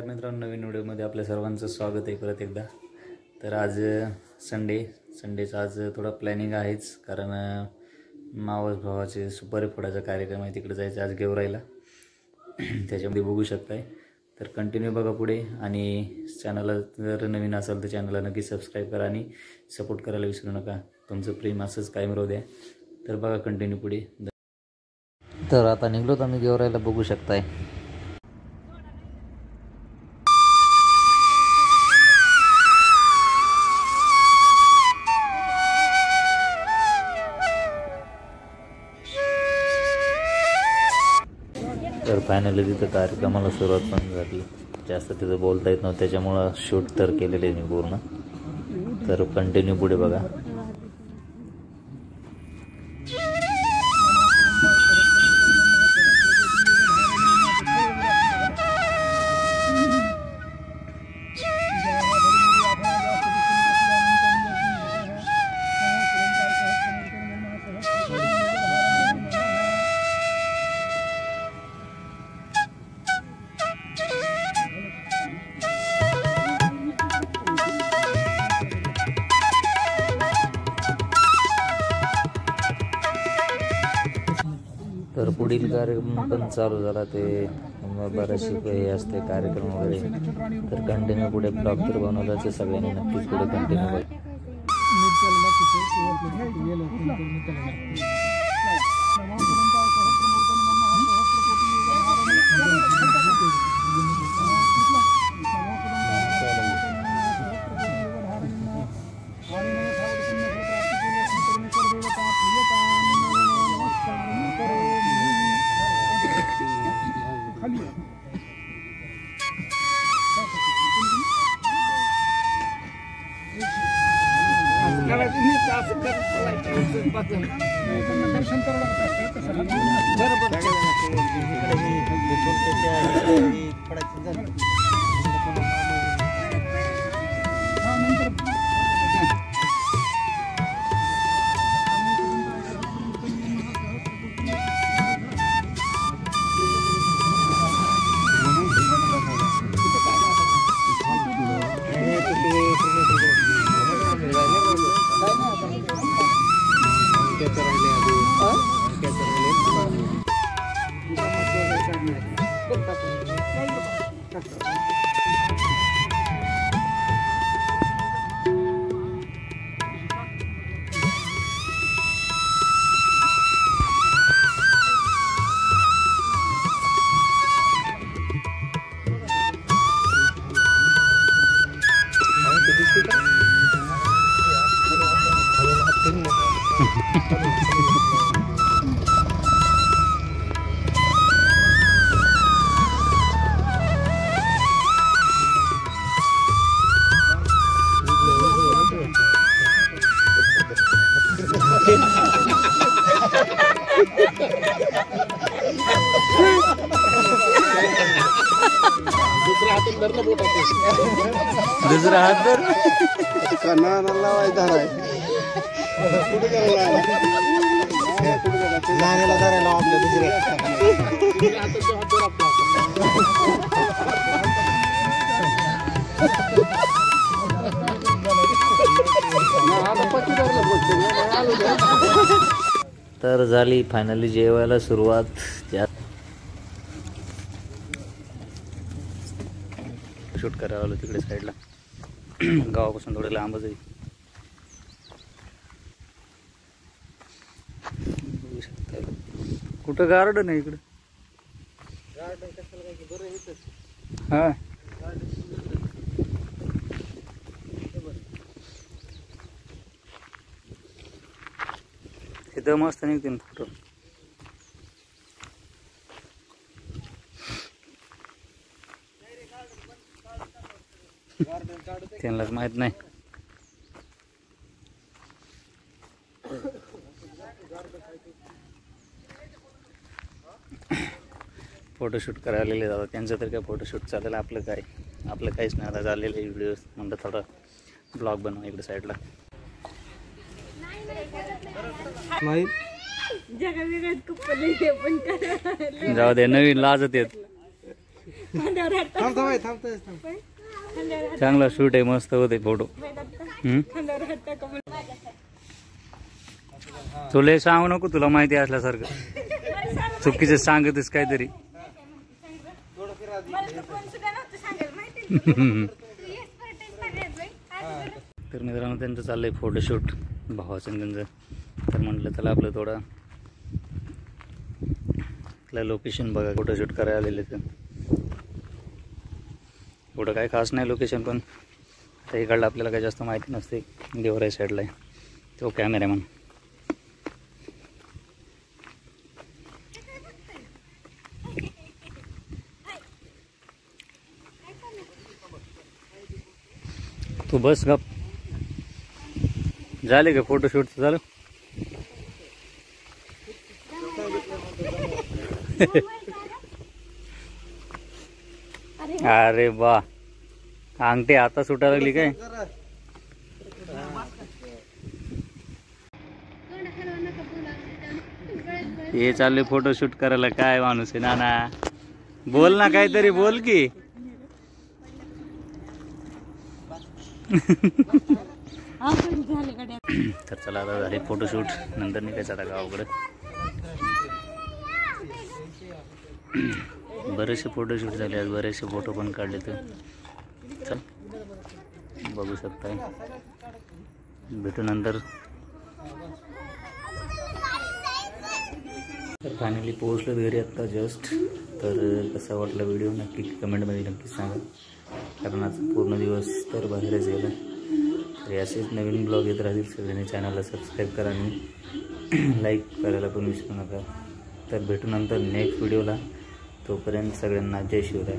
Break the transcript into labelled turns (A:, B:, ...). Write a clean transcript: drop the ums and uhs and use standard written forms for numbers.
A: मित्रांनो, नवीन व्हिडिओमध्ये आपल्या सर्वांचं स्वागत आहे परत एकदा। तर आज संडेचा आज थोडा प्लॅनिंग आहेच, कारण मावस भावाचे सुपारी फोडायचा कार्यक्रम आहे, तिकडे जायचं आज गेवराईला। त्याच्यामध्ये बघू शकताय, तर कंटिन्यू बघा पुढे। आणि चॅनलला जर नवीन असाल तर चॅनलला नक्की सबस्क्राईब करा आणि सपोर्ट करायला विसरू नका। तुमचं प्रेम असंच कायम राहू द्या। तर बघा कंटिन्यू पुढे। तर आता निघलोत आम्ही गेवराईला, बघू शकताय। तर फायनली तिथं कार्यक्रमाला सुरुवात पण झाली। जास्त तिथं बोलता येत नव्हतं, त्याच्यामुळं शूट तर केलेले मी पूर्ण। तर कंटिन्यू पुढे बघा। तर पुढील कार्यक्रम पण चालू झाला, ते बरेचसे हे असते कार्यक्रम वगैरे। तर कंटिन्यू पुढे ब्लॉग तर बनवल्याचे सगळ्यांनी नक्कीच पुढे कंटिन्यू करा। दुसरा हात धर
B: कानाला लावायचा आहे, नाण्याला धरायला आपल्या
A: तर झाली फायनली जेवायला सुरुवात। शूट करायला आलो तिकडे साईडला, गावापासून थोडं लांबच आहे। बघू शकता कुठं गार्डन आहे इकडं। हा इथं मस्त निघतील फोटो। त्यांनाच माहित नाही। फोटोशूट करायला आलेले दादा, त्यांचं तर काय फोटोशूट चालेल, आपलं काहीच नाही। आता झालेलं आहे व्हिडिओ, म्हणलं थोडा ब्लॉग बनवा इकडे साईडला।
C: जगा वेगळ्यात कपडे पण
A: जाऊ दे, नवीन लाजत येत। चांगला शूट आहे, मस्त होते फोटो. तुला सांगू नको, तुला माहिती असल्यासारखं चुकीचं सांगतेस काहीतरी. तर मित्रांनो त्यांचं चाललंय फोटोशूट भावाचं त्यांचं. तर म्हटलं त्याला आपलं थोडं लोकेशन बघा, फोटोशूट करायला आलेले. तर एवढं काय खास नाही लोकेशन, पण आता इकडलं आपल्याला काही जास्त माहिती नसते. देवराई साईडला आहे तो कॅमेरामॅन. तू बस गप. झाले का फोटोशूट झालं? अरे बा, अंगठी आता सुटायला लागली काय? हे चालले फोटोशूट करायला. काय माणूस आहे नाना, बोल ना काहीतरी, बोल की. तर चला आता झाले फोटोशूट, नंतर निघायचं आता गावाकडे. बरेचसे फोटोशूट झाले आज, बरेचसे फोटो पण काढले. तर चल बघू शकताय, भेटू नंतर. तर फायनली पोहोचलो घरी आत्ता जस्ट. तर कसा वाटला व्हिडिओ नक्की कमेंटमध्ये नक्की सांगा, कारण आज पूर्ण दिवस तर बाहेरच गेला. तर असेच नवीन ब्लॉग येत राहतील. सगळ्यांनी चॅनलला सबस्क्राईब करा आणि लाईक करायला पण विसरू नका. तर भेटू नंतर नेक्स्ट व्हिडिओला. तोपर्यंत सगळ्यांना जय शिवराय.